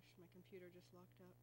gosh, my computer just locked up.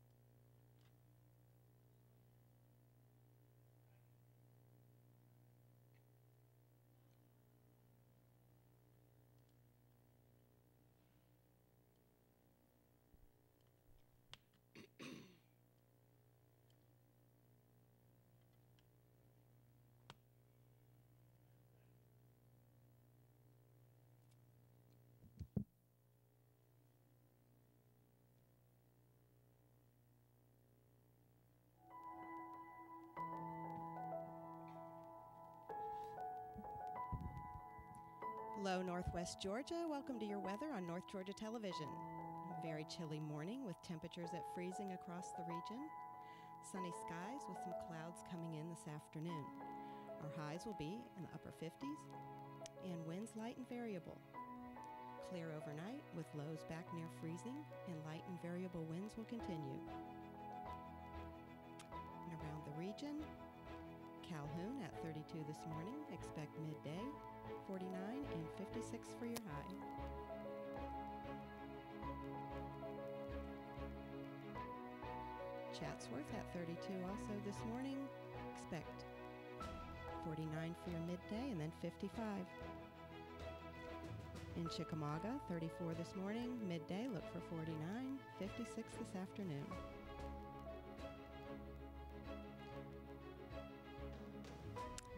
Hello, Northwest Georgia. Welcome to your weather on North Georgia Television. A very chilly morning with temperatures at freezing across the region. Sunny skies with some clouds coming in this afternoon. Our highs will be in the upper 50s and winds light and variable. Clear overnight with lows back near freezing and light and variable winds will continue. And around the region, Calhoun at 32 this morning. Expect midday, 49 and 56 for your high. Chatsworth at 32 also this morning. Expect 49 for your midday and then 55. In Chickamauga, 34 this morning. Midday, look for 49, 56 this afternoon.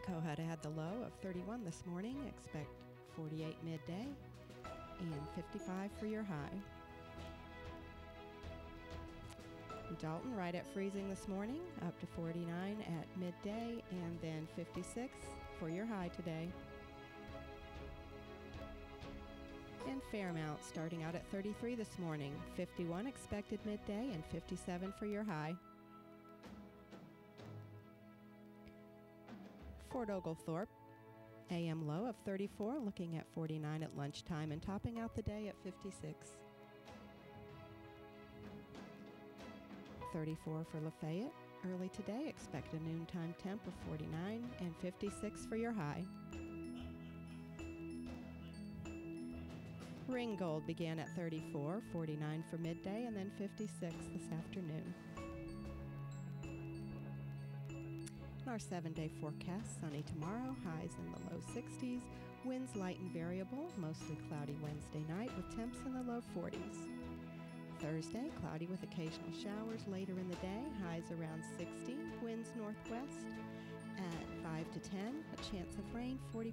Cohutta had the low of 31 this morning. Expect 48 midday and 55 for your high. Dalton right at freezing this morning, up to 49 at midday and then 56 for your high today. And Fairmount starting out at 33 this morning, 51 expected midday and 57 for your high. Fort Oglethorpe, AM low of 34, looking at 49 at lunchtime and topping out the day at 56. 34 for Lafayette. Early today, expect a noontime temp of 49 and 56 for your high. Ringgold began at 34, 49 for midday, and then 56 this afternoon. Our 7-day forecast, sunny tomorrow, highs in the low 60s, winds light and variable, mostly cloudy Wednesday night with temps in the low 40s. Thursday, cloudy with occasional showers later in the day, highs around 60, winds northwest at 5 to 10, a chance of rain 40%.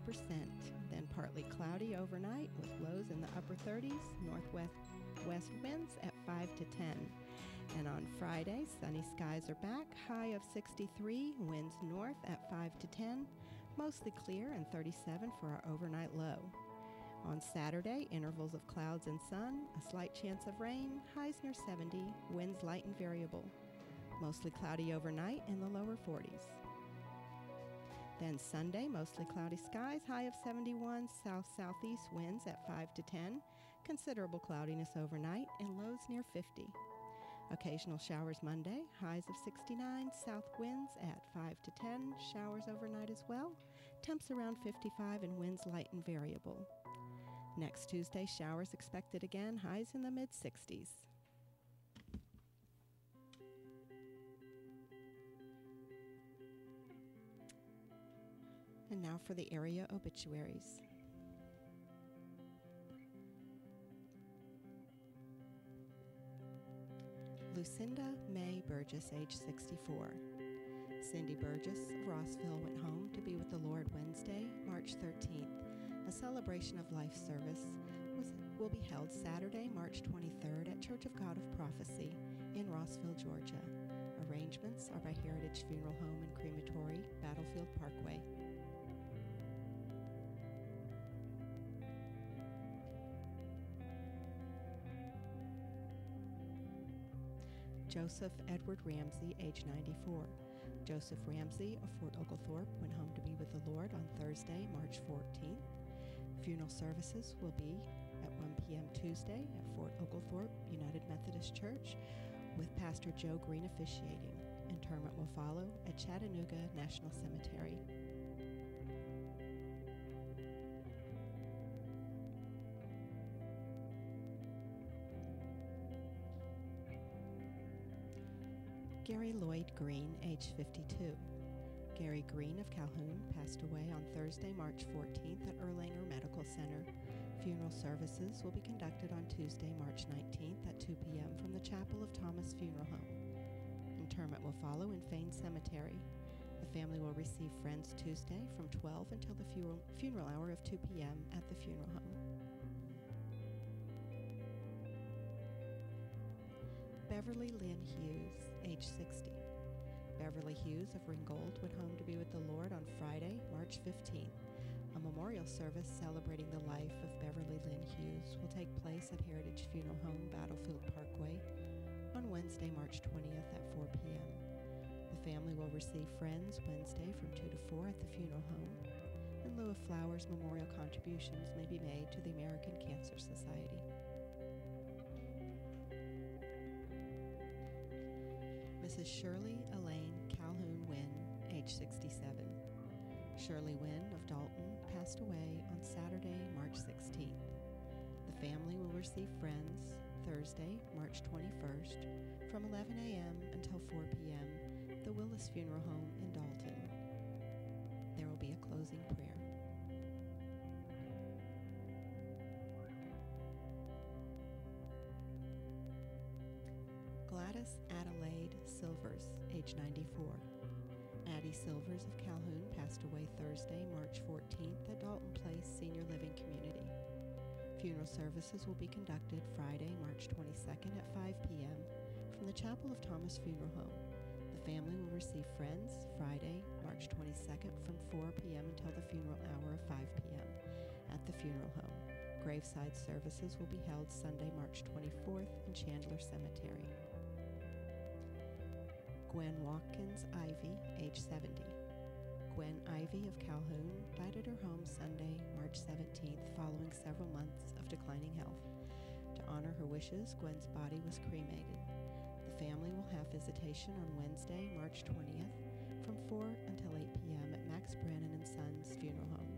Then partly cloudy overnight with lows in the upper 30s, northwest winds at 5 to 10. And on Friday, sunny skies are back, high of 63, winds north at 5 to 10, mostly clear and 37 for our overnight low. On Saturday, intervals of clouds and sun, a slight chance of rain, highs near 70, winds light and variable, mostly cloudy overnight in the lower 40s. Then Sunday, mostly cloudy skies, high of 71, south-southeast winds at 5 to 10, considerable cloudiness overnight and lows near 50. Occasional showers Monday, highs of 69, south winds at 5 to 10, showers overnight as well, temps around 55 and winds light and variable. Next Tuesday, showers expected again, highs in the mid-60s. And now for the area obituaries. Lucinda May Burgess, age 64. Cindy Burgess of Rossville went home to be with the Lord Wednesday, March 13th. A celebration of life service will be held Saturday, March 23rd at Church of God of Prophecy in Rossville, Georgia. Arrangements are by Heritage Funeral Home and Crematory, Battlefield Parkway. Joseph Edward Ramsey, age 94. Joseph Ramsey of Fort Oglethorpe went home to be with the Lord on Thursday, March 14th. Funeral services will be at 1 p.m. Tuesday at Fort Oglethorpe United Methodist Church with Pastor Joe Green officiating. Interment will follow at Chattanooga National Cemetery. Gary Lloyd Green, age 52. Gary Green of Calhoun passed away on Thursday, March 14th at Erlanger Medical Center. Funeral services will be conducted on Tuesday, March 19th at 2 p.m. from the Chapel of Thomas Funeral Home. Interment will follow in Fain Cemetery. The family will receive friends Tuesday from 12 until the funeral hour of 2 p.m. at the funeral home. Beverly Lynn Hughes, age 60. Beverly Hughes of Ringgold went home to be with the Lord on Friday, March 15th. A memorial service celebrating the life of Beverly Lynn Hughes will take place at Heritage Funeral Home, Battlefield Parkway, on Wednesday, March 20th at 4 p.m. The family will receive friends Wednesday from 2 to 4 at the funeral home. In lieu of flowers, memorial contributions may be made to the American Cancer Society. Mrs. Shirley Elaine Calhoun Wynn, age 67. Shirley Wynn of Dalton passed away on Saturday, March 16th. The family will receive friends Thursday, March 21st, from 11 a.m. until 4 p.m. at the Willis Funeral Home in Dalton. There will be a closing prayer. Gladys Adelaide Silvers, age 94. Addie Silvers of Calhoun passed away Thursday, March 14th at Dalton Place Senior Living Community. Funeral services will be conducted Friday, March 22nd at 5 p.m. from the Chapel of Thomas Funeral Home. The family will receive friends Friday, March 22nd from 4 p.m. until the funeral hour of 5 p.m. at the funeral home. Graveside services will be held Sunday, March 24th in Chandler Cemetery. Gwen Watkins Ivy, age 70. Gwen Ivy of Calhoun died at her home Sunday, March 17th, following several months of declining health. To honor her wishes, Gwen's body was cremated. The family will have visitation on Wednesday, March 20th, from 4 until 8 p.m. at Max Brennan and Sons Funeral Home.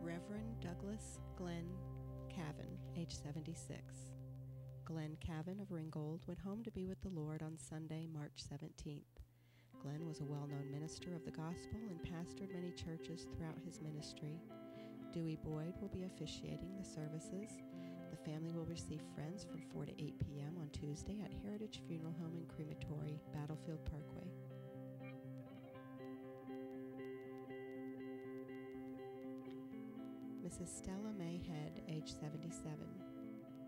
Reverend Douglas Glenn Cavan, age 76. Glenn Cavan of Ringgold went home to be with the Lord on Sunday, March 17th. Glenn was a well-known minister of the gospel and pastored many churches throughout his ministry. Dewey Boyd will be officiating the services. The family will receive friends from 4 to 8 p.m. on Tuesday at Heritage Funeral Home and Crematory, Battlefield Parkway. Mrs. Stella May Head, age 77.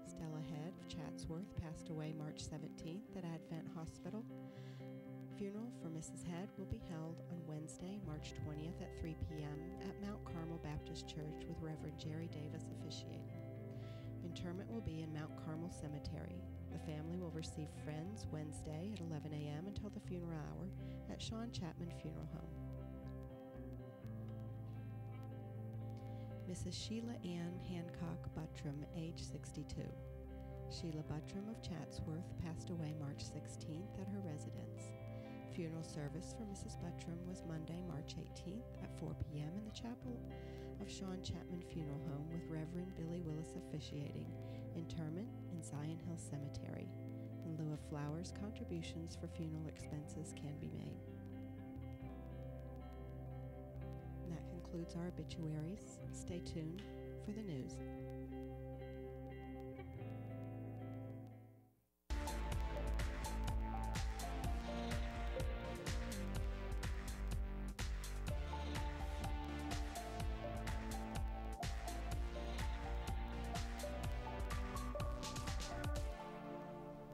Stella Head of Chatsworth passed away March 17th at Advent Hospital. Funeral for Mrs. Head will be held on Wednesday, March 20th at 3 p.m. at Mount Carmel Baptist Church with Reverend Jerry Davis officiating. Interment will be in Mount Carmel Cemetery. The family will receive friends Wednesday at 11 a.m. until the funeral hour at Sean Chapman Funeral Home. Mrs. Sheila Ann Hancock Buttram, age 62. Sheila Buttram of Chatsworth passed away March 16th at her residence. Funeral service for Mrs. Buttram was Monday, March 18th at 4 p.m. in the chapel of Sean Chapman Funeral Home with Reverend Billy Willis officiating. Interment in Zion Hill Cemetery. In lieu of flowers, contributions for funeral expenses can be made. That concludes our obituaries. Stay tuned for the news.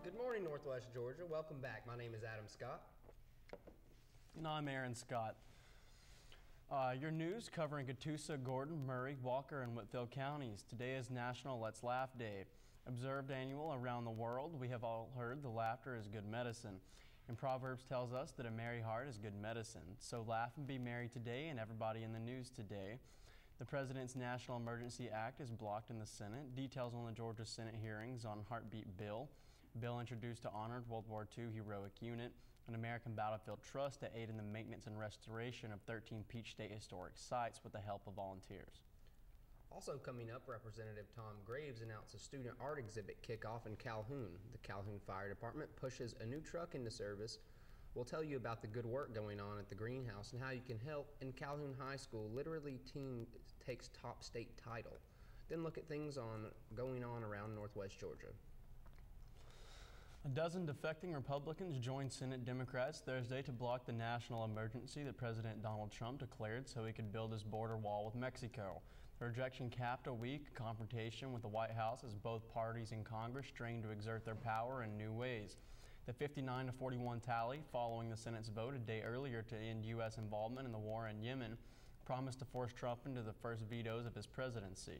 Good morning, Northwest Georgia. Welcome back. My name is Adam Scott. And I'm Aaron Scott. Your news covering Catoosa, Gordon, Murray, Walker, and Whitfield counties. Today is National Let's Laugh Day. Observed annual around the world, we have all heard the laughter is good medicine. And Proverbs tells us that a merry heart is good medicine. So laugh and be merry today, and everybody in the news today. The President's National Emergency Act is blocked in the Senate. Details on the Georgia Senate hearings on Heartbeat Bill. Bill introduced to honored World War II heroic unit. An American Battlefield Trust to aid in the maintenance and restoration of 13 Peach State historic sites with the help of volunteers. Also coming up, Representative Tom Graves announced a student art exhibit kickoff in Calhoun. The Calhoun Fire Department pushes a new truck into service. We'll tell you about the good work going on at the greenhouse and how you can help. In Calhoun High School, literally team takes top state title. Then look at things going on around Northwest Georgia. A dozen defecting Republicans joined Senate Democrats Thursday to block the national emergency that President Donald Trump declared so he could build his border wall with Mexico. The rejection capped a week confrontation with the White House as both parties in Congress strained to exert their power in new ways. The 59-41 tally following the Senate's vote a day earlier to end U.S. involvement in the war in Yemen promised to force Trump into the first vetoes of his presidency.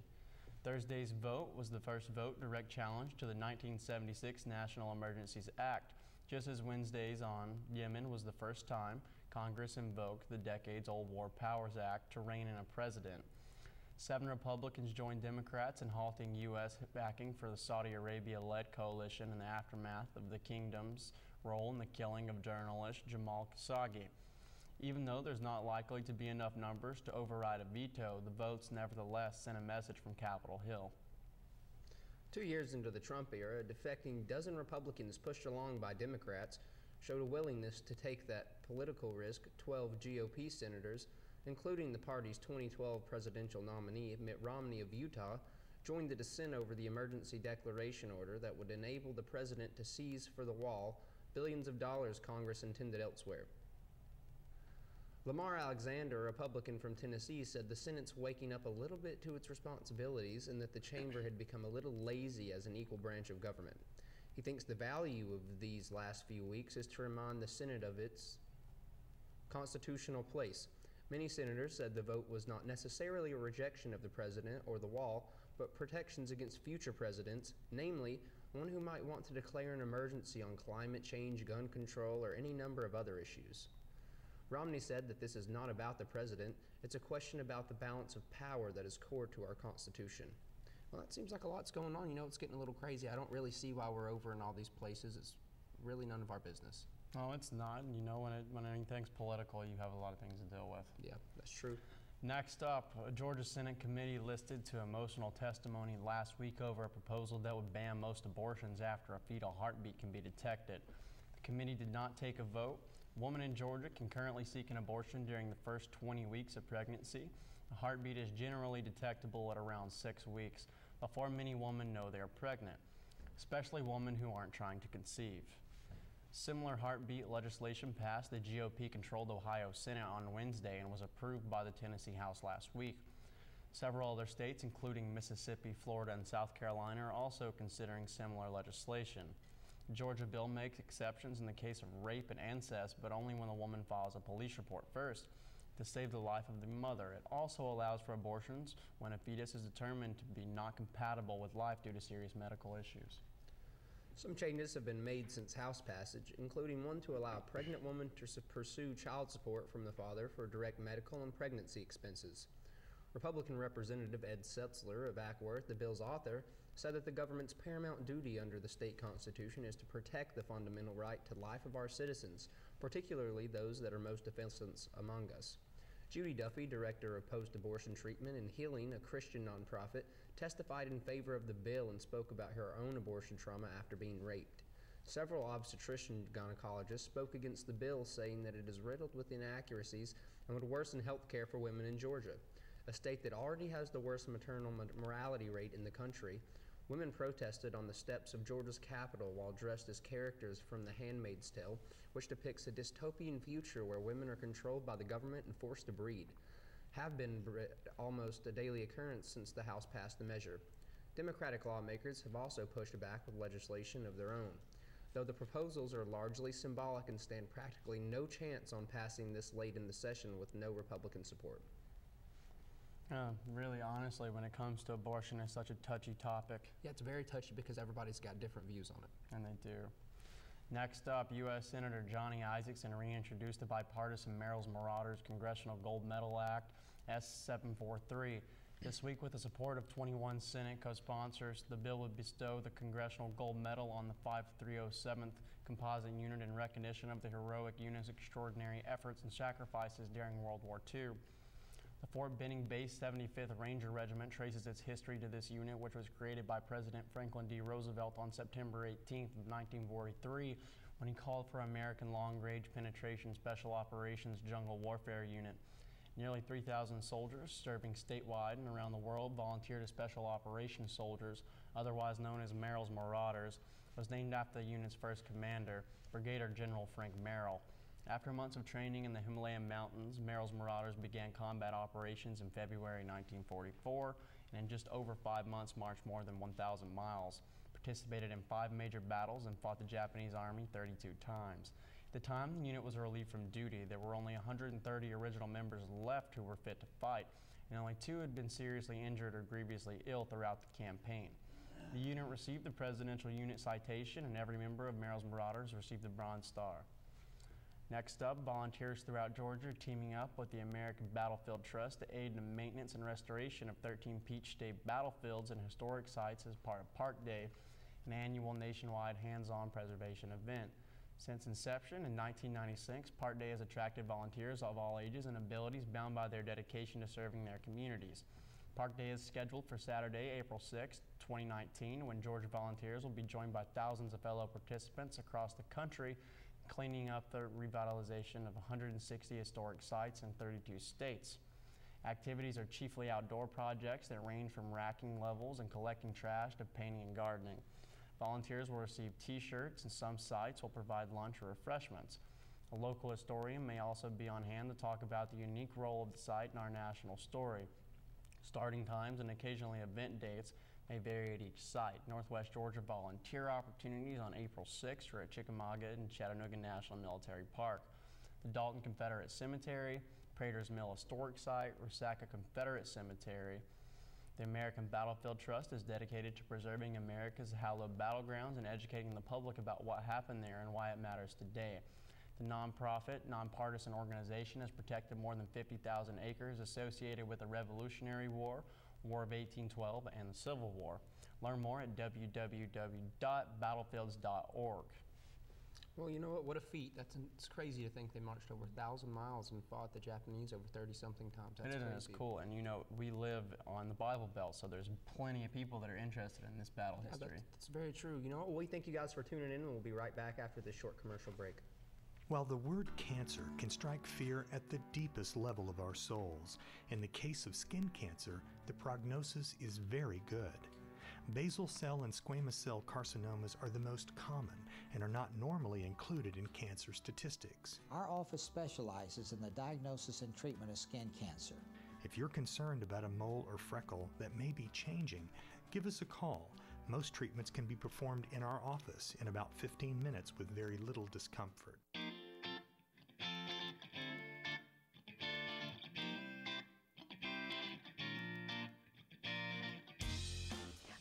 Thursday's vote was the first vote direct challenge to the 1976 National Emergencies Act, just as Wednesday's on Yemen was the first time Congress invoked the decades-old War Powers Act to rein in a president. 7 Republicans joined Democrats in halting U.S. backing for the Saudi Arabia-led coalition in the aftermath of the kingdom's role in the killing of journalist Jamal Khashoggi. Even though there's not likely to be enough numbers to override a veto, the votes nevertheless sent a message from Capitol Hill. 2 years into the Trump era, a defecting dozen Republicans pushed along by Democrats showed a willingness to take that political risk. 12 GOP senators, including the party's 2012 presidential nominee, Mitt Romney of Utah, joined the dissent over the emergency declaration order that would enable the president to seize for the wall billions of dollars Congress intended elsewhere. Lamar Alexander, a Republican from Tennessee, said the Senate's waking up a little bit to its responsibilities and that the chamber had become a little lazy as an equal branch of government. He thinks the value of these last few weeks is to remind the Senate of its constitutional place. Many senators said the vote was not necessarily a rejection of the president or the wall, but protections against future presidents, namely one who might want to declare an emergency on climate change, gun control, or any number of other issues. Romney said that this is not about the president, it's a question about the balance of power that is core to our Constitution. Well, that seems like a lot's going on. You know, it's getting a little crazy. I don't really see why we're over in all these places. It's really none of our business. No, it's not. You know, when anything's political, you have a lot of things to deal with. Yeah, that's true. Next up, a Georgia Senate committee listened to emotional testimony last week over a proposal that would ban most abortions after a fetal heartbeat can be detected. The committee did not take a vote. A woman in Georgia can currently seek an abortion during the first 20 weeks of pregnancy. A heartbeat is generally detectable at around 6 weeks before many women know they are pregnant, especially women who aren't trying to conceive. Similar heartbeat legislation passed the GOP-controlled Ohio Senate on Wednesday and was approved by the Tennessee House last week. Several other states, including Mississippi, Florida, and South Carolina, are also considering similar legislation. The Georgia bill makes exceptions in the case of rape and incest, but only when the woman files a police report first to save the life of the mother. It also allows for abortions when a fetus is determined to be not compatible with life due to serious medical issues. Some changes have been made since House passage, including one to allow a pregnant woman to pursue child support from the father for direct medical and pregnancy expenses. Republican Representative Ed Setzler of Ackworth, the bill's author, said that the government's paramount duty under the state constitution is to protect the fundamental right to life of our citizens, particularly those that are most defenseless among us. Judy Duffy, director of post-abortion treatment and healing, a Christian nonprofit, testified in favor of the bill and spoke about her own abortion trauma after being raped. Several obstetrician gynecologists spoke against the bill, saying that it is riddled with inaccuracies and would worsen health care for women in Georgia, a state that already has the worst maternal mortality rate in the country. Women protested on the steps of Georgia's Capitol while dressed as characters from The Handmaid's Tale, which depicts a dystopian future where women are controlled by the government and forced to breed. Have been almost a daily occurrence since the House passed the measure. Democratic lawmakers have also pushed back with legislation of their own, though the proposals are largely symbolic and stand practically no chance on passing this late in the session with no Republican support. Really, honestly, when it comes to abortion, it's such a touchy topic. Yeah, it's very touchy because everybody's got different views on it. And they do. Next up, U.S. Senator Johnny Isakson reintroduced the bipartisan Merrill's Marauders Congressional Gold Medal Act, S743. This week, with the support of 21 Senate co-sponsors, the bill would bestow the Congressional Gold Medal on the 5307th Composite Unit in recognition of the heroic unit's extraordinary efforts and sacrifices during World War II. The Fort Benning-based 75th Ranger Regiment traces its history to this unit, which was created by President Franklin D. Roosevelt on September 18, 1943, when he called for American Long-Range Penetration Special Operations Jungle Warfare Unit. Nearly 3,000 soldiers serving statewide and around the world volunteered as Special Operations Soldiers, otherwise known as Merrill's Marauders, was named after the unit's first commander, Brigadier General Frank Merrill. After months of training in the Himalayan mountains, Merrill's Marauders began combat operations in February 1944, and in just over 5 months marched more than 1,000 miles, participated in 5 major battles, and fought the Japanese Army 32 times. At the time the unit was relieved from duty, there were only 130 original members left who were fit to fight, and only 2 had been seriously injured or grievously ill throughout the campaign. The unit received the Presidential Unit Citation, and every member of Merrill's Marauders received the Bronze Star. Next up, volunteers throughout Georgia are teaming up with the American Battlefield Trust to aid in the maintenance and restoration of 13 Peach State battlefields and historic sites as part of Park Day, an annual nationwide hands-on preservation event. Since inception in 1996, Park Day has attracted volunteers of all ages and abilities bound by their dedication to serving their communities. Park Day is scheduled for Saturday, April 6, 2019, when Georgia volunteers will be joined by thousands of fellow participants across the country, cleaning up the revitalization of 160 historic sites in 32 states. Activities are chiefly outdoor projects that range from racking levels and collecting trash to painting and gardening. Volunteers will receive t-shirts, and some sites will provide lunch or refreshments. A local historian may also be on hand to talk about the unique role of the site in our national story. Starting times and occasionally event dates may vary at each site. Northwest Georgia volunteer opportunities on April 6th are at Chickamauga and Chattanooga National Military Park, the Dalton Confederate Cemetery, Prater's Mill Historic Site, Resaca Confederate Cemetery. The American Battlefield Trust is dedicated to preserving America's hallowed battlegrounds and educating the public about what happened there and why it matters today. The nonprofit, nonpartisan organization has protected more than 50,000 acres associated with the Revolutionary War, War of 1812, and the Civil War. Learn more at www.battlefields.org. Well, you know what a feat. It's crazy to think they marched over 1,000 miles and fought the Japanese over 30-something times. That's crazy. It's cool. And you know, we live on the Bible Belt, so there's plenty of people that are interested in this battle history. That's very true. You know what? We thank you guys for tuning in, and we'll be right back after this short commercial break. While the word cancer can strike fear at the deepest level of our souls, in the case of skin cancer, the prognosis is very good. Basal cell and squamous cell carcinomas are the most common and are not normally included in cancer statistics. Our office specializes in the diagnosis and treatment of skin cancer. If you're concerned about a mole or freckle that may be changing, give us a call. Most treatments can be performed in our office in about 15 minutes with very little discomfort.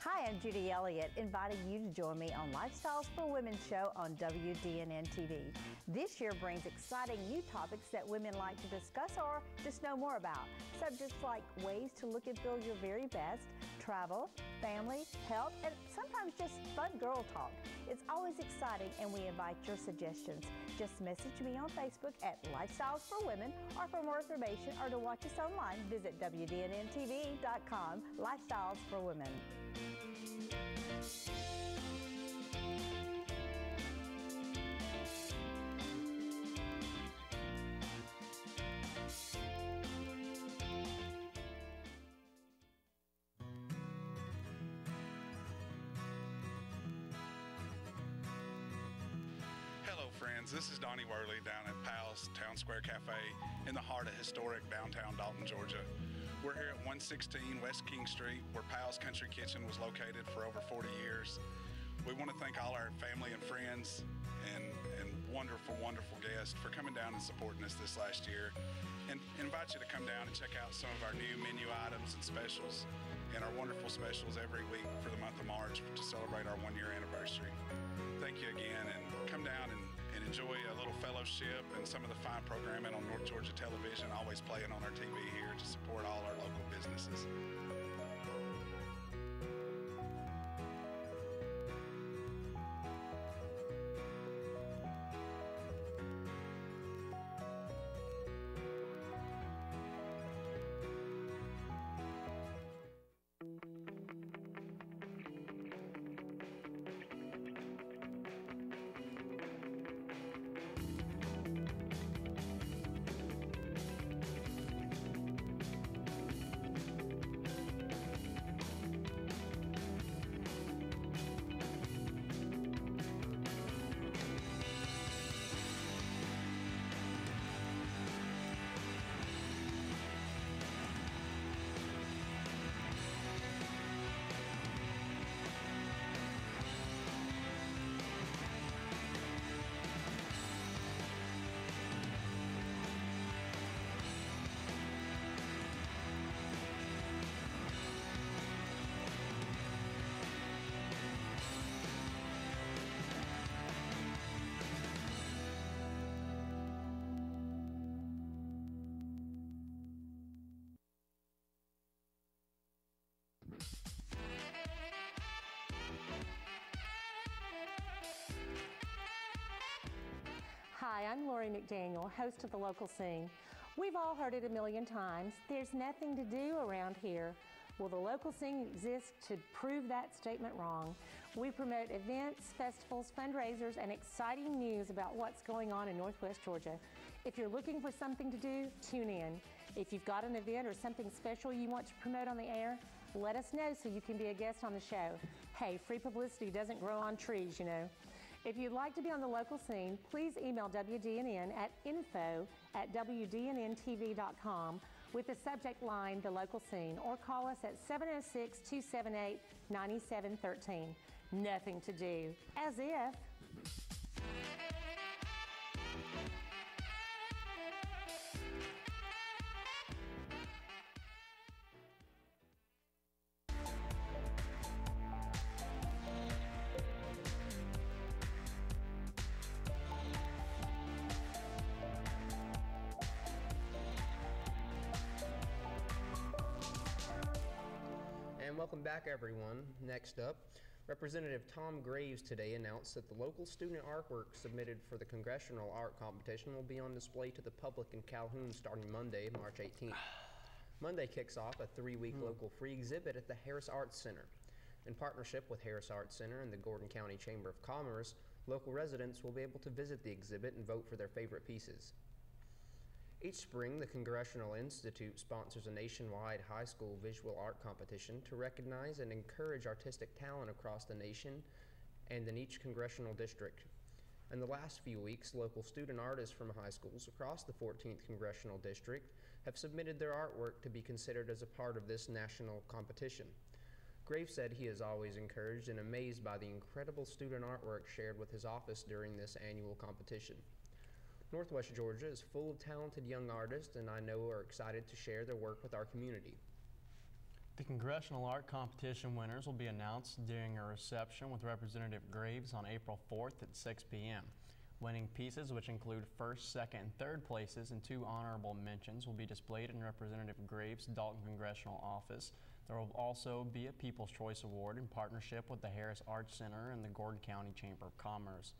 Hi, I'm Judy Elliott, inviting you to join me on Lifestyles for Women show on WDNN TV. This year brings exciting new topics that women like to discuss or just know more about. Subjects like ways to look and feel your very best, travel, family, health, and sometimes just fun girl talk. It's always exciting, and we invite your suggestions. Just message me on Facebook at Lifestyles for Women, or for more information or to watch us online, visit WDNNTV.com. Lifestyles for Women. This is Donnie Worley down at Powell's Town Square Cafe in the heart of historic downtown Dalton, Georgia. We're here at 116 West King Street, where Powell's Country Kitchen was located for over 40 years. We want to thank all our family and friends and wonderful, wonderful guests for coming down and supporting us this last year, and invite you to come down and check out some of our new menu items and specials and our wonderful specials every week for the month of March to celebrate our 1-year anniversary. Thank you again, and come down and enjoy a little fellowship and some of the fine programming on North Georgia Television, always playing on our TV here to support all our local businesses. Hi, I'm Lori McDaniel, host of The Local Scene. We've all heard it a million times, there's nothing to do around here. Well, The Local Scene exists to prove that statement wrong. We promote events, festivals, fundraisers, and exciting news about what's going on in Northwest Georgia. If you're looking for something to do, tune in. If you've got an event or something special you want to promote on the air, let us know so you can be a guest on the show. Hey, free publicity doesn't grow on trees, you know. If you'd like to be on The Local Scene, please email WDNN at info@WDNNTV.com with the subject line, The Local Scene, or call us at 706-278-9713. Nothing to do, as if. Welcome back, everyone. Next up, Representative Tom Graves today announced that the local student artwork submitted for the Congressional Art Competition will be on display to the public in Calhoun starting Monday, March 18th. Monday kicks off a 3-week local free exhibit at the Harris Arts Center. In partnership with Harris Arts Center and the Gordon County Chamber of Commerce, local residents will be able to visit the exhibit and vote for their favorite pieces. Each spring, the Congressional Institute sponsors a nationwide high school visual art competition to recognize and encourage artistic talent across the nation and in each congressional district. In the last few weeks, local student artists from high schools across the 14th Congressional District have submitted their artwork to be considered as a part of this national competition. Graves said he is always encouraged and amazed by the incredible student artwork shared with his office during this annual competition. Northwest Georgia is full of talented young artists, and I know are excited to share their work with our community. The Congressional Art Competition winners will be announced during a reception with Representative Graves on April 4th at 6 p.m. Winning pieces, which include first, second, and third places and 2 honorable mentions, will be displayed in Representative Graves' Dalton Congressional Office. There will also be a People's Choice Award in partnership with the Harris Arts Center and the Gordon County Chamber of Commerce.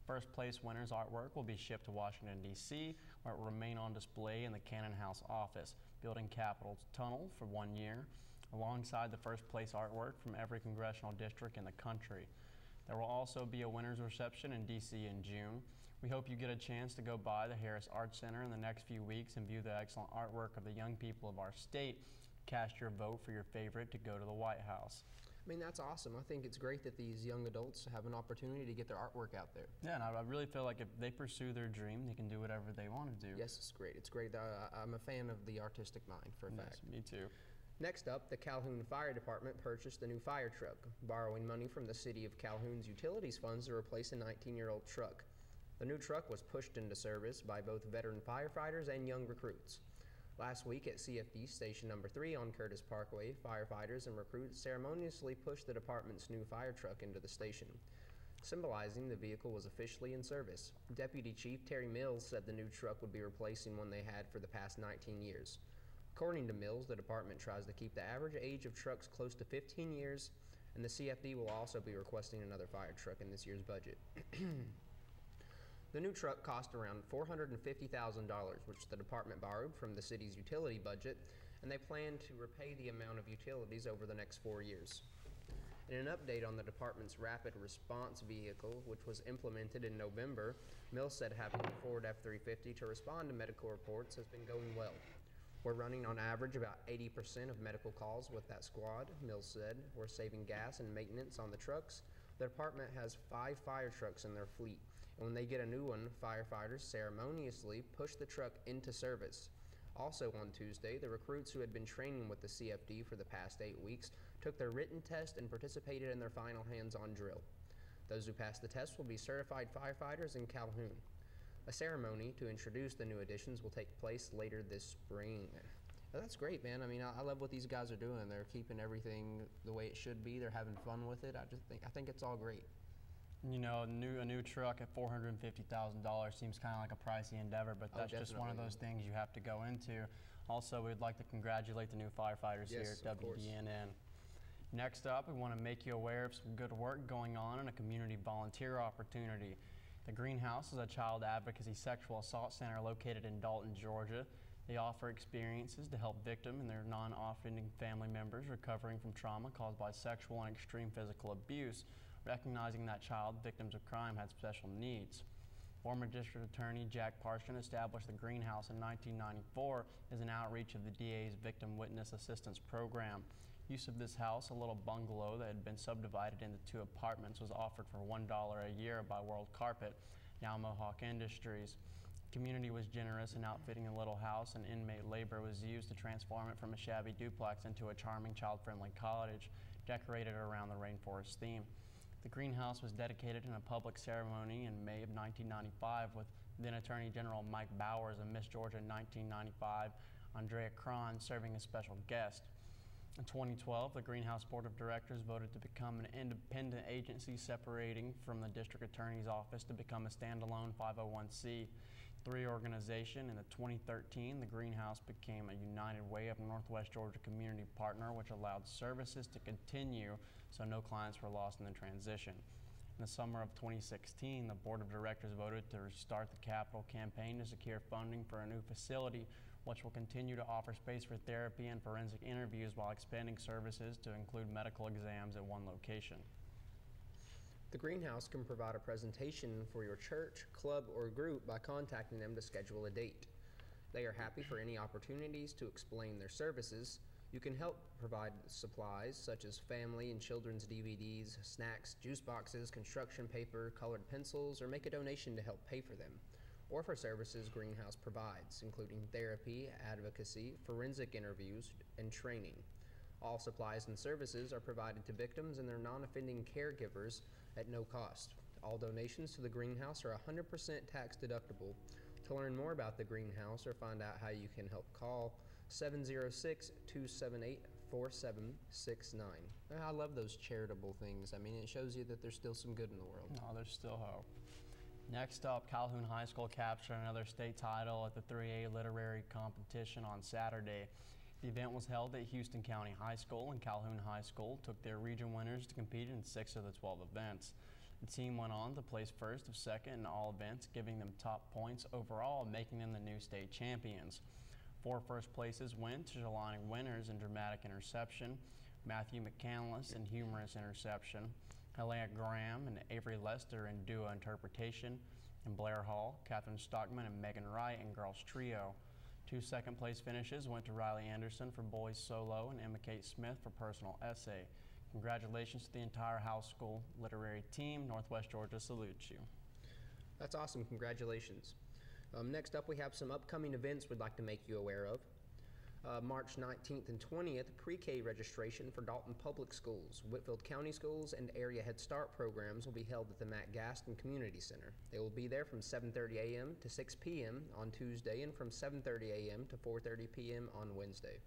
First place winner's artwork will be shipped to Washington, D.C., where it will remain on display in the Cannon House office, building Capitol Tunnel for 1 year, alongside the first place artwork from every congressional district in the country. There will also be a winner's reception in D.C. in June. We hope you get a chance to go by the Harris Arts Center in the next few weeks and view the excellent artwork of the young people of our state. Cast your vote for your favorite to go to the White House. I mean, that's awesome. I think it's great that these young adults have an opportunity to get their artwork out there. Yeah, and I really feel like if they pursue their dream, they can do whatever they want to do. Yes, it's great. It's great. I'm a fan of the artistic mind, for a fact. Me too. Next up, the Calhoun Fire Department purchased a new fire truck, borrowing money from the City of Calhoun's utilities funds to replace a 19-year-old truck. The new truck was pushed into service by both veteran firefighters and young recruits. Last week at CFD Station Number 3 on Curtis Parkway, firefighters and recruits ceremoniously pushed the department's new fire truck into the station, symbolizing the vehicle was officially in service. Deputy Chief Terry Mills said the new truck would be replacing one they had for the past 19 years. According to Mills, the department tries to keep the average age of trucks close to 15 years, and the CFD will also be requesting another fire truck in this year's budget. The new truck cost around $450,000, which the department borrowed from the city's utility budget, and they plan to repay the amount of utilities over the next 4 years. In an update on the department's rapid response vehicle, which was implemented in November, Mills said having the Ford F-350 to respond to medical reports has been going well. We're running on average about 80% of medical calls with that squad, Mills said. We're saving gas and maintenance on the trucks. The department has 5 fire trucks in their fleet, and when they get a new one, firefighters ceremoniously push the truck into service. Also on Tuesday, the recruits who had been training with the CFD for the past 8 weeks took their written test and participated in their final hands-on drill. Those who passed the test will be certified firefighters in Calhoun. A ceremony to introduce the new additions will take place later this spring. Now, that's great, man. I mean, I love what these guys are doing. They're keeping everything the way it should be. They're having fun with it. I think it's all great. You know, a new truck at $450,000 seems kind of like a pricey endeavor, but that's just one of those things you have to go into. Also, we'd like to congratulate the new firefighters here at WDNN. Next up, we want to make you aware of some good work going on in a community volunteer opportunity. The Greenhouse is a child advocacy sexual assault center located in Dalton, Georgia. They offer experiences to help victims and their non-offending family members recovering from trauma caused by sexual and extreme physical abuse, recognizing that child victims of crime had special needs. Former District Attorney Jack Parson established the Greenhouse in 1994 as an outreach of the DA's Victim Witness Assistance Program. Use of this house, a little bungalow that had been subdivided into 2 apartments, was offered for $1 a year by World Carpet, now Mohawk Industries. The community was generous in outfitting the little house, and inmate labor was used to transform it from a shabby duplex into a charming child-friendly cottage decorated around the rainforest theme. The Greenhouse was dedicated in a public ceremony in May of 1995 with then Attorney General Mike Bowers and Miss Georgia 1995, Andrea Cron, serving as special guest. In 2012, the Greenhouse Board of Directors voted to become an independent agency separating from the District Attorney's Office to become a standalone 501c3 organization. In 2013, the Greenhouse became a United Way of Northwest Georgia community partner, which allowed services to continue so no clients were lost in the transition. In the summer of 2016, the Board of Directors voted to restart the capital campaign to secure funding for a new facility, which will continue to offer space for therapy and forensic interviews while expanding services to include medical exams at one location. The Greenhouse can provide a presentation for your church, club, or group by contacting them to schedule a date. They are happy for any opportunities to explain their services. You can help provide supplies such as family and children's DVDs, snacks, juice boxes, construction paper, colored pencils, or make a donation to help pay for them, or for services Greenhouse provides, including therapy, advocacy, forensic interviews, and training. All supplies and services are provided to victims and their non-offending caregivers at no cost. All donations to the Greenhouse are 100% tax deductible. To learn more about the Greenhouse or find out how you can help, call 706-278-4769. I love those charitable things. I mean, it shows you that there's still some good in the world. No, there's still hope. Next up, Calhoun High School captured another state title at the 3A literary competition on Saturday. The event was held at Houston County High School, and Calhoun High School took their region winners to compete in 6 of the 12 events. The team went on to place first or second in all events, giving them top points overall, making them the new state champions. 4 first places went to Jelani Winters in dramatic interception, Matthew McCandless in humorous interception, Helena Graham and Avery Lester in duo interpretation, and Blair Hall, Catherine Stockman, and Megan Wright in girls trio. 2 second-place finishes went to Riley Anderson for boys solo and Emma Kate Smith for personal essay. Congratulations to the entire House School literary team. Northwest Georgia salutes you. That's awesome. Congratulations. Next up, we have some upcoming events we'd like to make you aware of. March 19th and 20th, pre-K registration for Dalton Public Schools, Whitfield County Schools, and Area Head Start programs will be held at the Matt Gaston Community Center. They will be there from 7:30 a.m. to 6 p.m. on Tuesday and from 7:30 a.m. to 4:30 p.m. on Wednesday.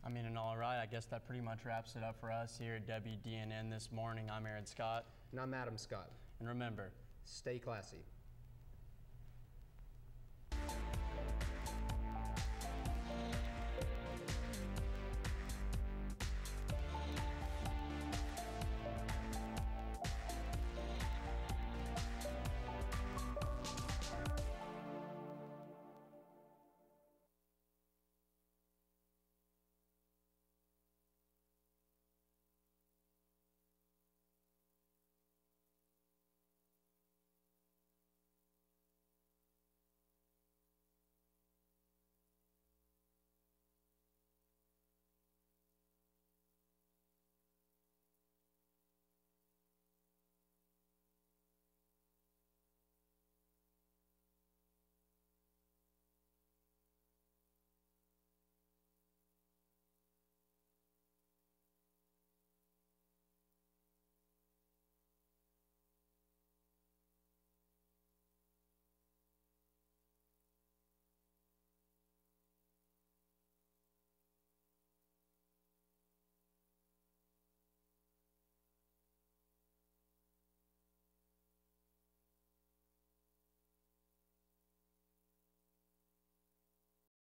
I mean, and all right, I guess that pretty much wraps it up for us here at WDNN this morning. I'm Aaron Scott. And I'm Adam Scott. And remember, stay classy.